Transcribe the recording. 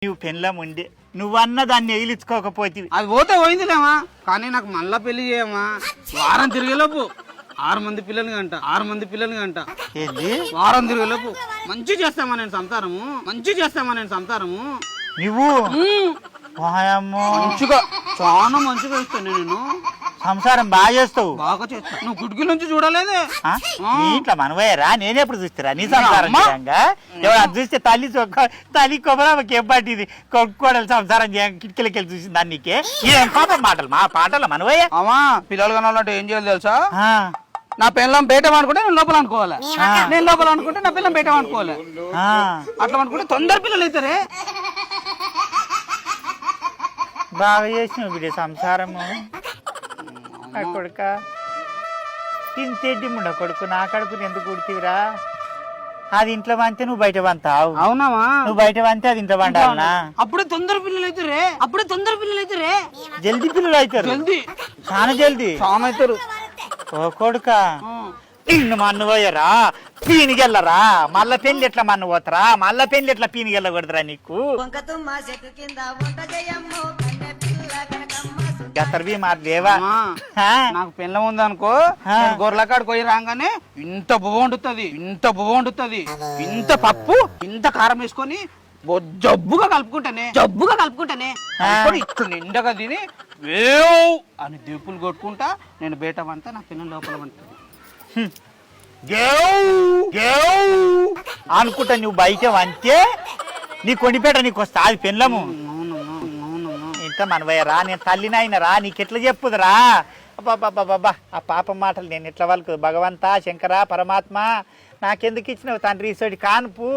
నువ్వు పెళ్ళం ఉండి నువ్వన్న దాన్ని ఎగిలించుకోకపోతే అది పోతే పోయిందిలేమా, కానీ నాకు మళ్ళా పెళ్లి చేయమ్మా. వారం తిరిగేలోపు 6 మంది పిల్లల్ని కంట ఏంది వారం తిరిగేలోపు మంచి చేస్తామా నేను సంతానము నువ్వు వాయమ్మో, మంచిగా చాలా మంచిగా ఇస్తాను నేను. సంసారం బాగా చేస్తావు. బాగా చేస్తా. నువ్వు కిటికీ నుంచి చూడలేదే? నీ ఇంట్లో మనవయ్యరా, నేనెప్పుడు చూస్తారా నీ సంసారం ఎవరు చూస్తే తల్లి కొబ్బరికి ఏం పట్టింది కొడుకోడలు సంసారం కిటికీలకి వెళ్ళి చూసింది దాన్ని. నీకే ఏం పాపం మాటలు మా పాటలు మనవయ్య. అమ్మా పిల్లలు కనాలంటే ఏం చేయాలి తెలుసా? నా పిల్లం బయట అనుకుంటే నేను లోపల అనుకోవాలి, నేను లోపల అనుకుంటే నా పిల్లం బయట అనుకోవాలి. అట్లా అనుకుంటే తొందర పిల్లలు అవుతారే. బాగా చేసినావు బిడ్డ సంసారము. కొడుక తింతేడ్డి ముండ కొడుకు, నా కడుపుని ఎందుకు కుడితివిరా? అది ఇంట్లో వంతే నువ్వు బయట వంతావు. అవునామా? నువ్వు బయట వంతే అది ఇంట్లో వండాలనా? అప్పుడే తొందర పిల్లలు అవుతారే. జల్దీ పిల్లలు అవుతారు, చాలా జల్దీ అవుతారు. ఓ కొడుక నిన్ను మన్ను పోయరా, పీనికెళ్ళరా? మళ్ళా పెళ్లి ఎట్లా మన్ను పోతారా? మళ్ళా పెళ్లి ఎట్లా పీనికెళ్ళకూడదురా నీకు? లేవా? నాకు పిల్లం ఉందనుకో, గొర్రెల కాడికి పోయి రాగానే ఇంత బువ్వ వండుతుంది, ఇంత పప్పు, ఇంత కారం వేసుకొని జబ్బుగా కలుపుకుంటానే ఇట్లా నిండగా తిని వేవ్ అని దీపులు కొట్టుకుంటా నేను బయట వంతా, నా పిల్లల లోపల వంటుంది అనుకుంటా. నువ్వు బయట వంతే నీ కొనిపేట నీకు వస్తా అది పెళ్ళము. ఇంత మనవయ్యరా, నేను తల్లినైనరా, నీకెట్లా చెప్పుదురా? అబ్బాబ్బాబ్బా ఆ పాపం మాటలు నేను ఎట్లా వాళ్ళకు? భగవంతా, శంకర, పరమాత్మ నాకెందుకు ఇచ్చినావు తండ్రి ఇసోటి కాన్పు?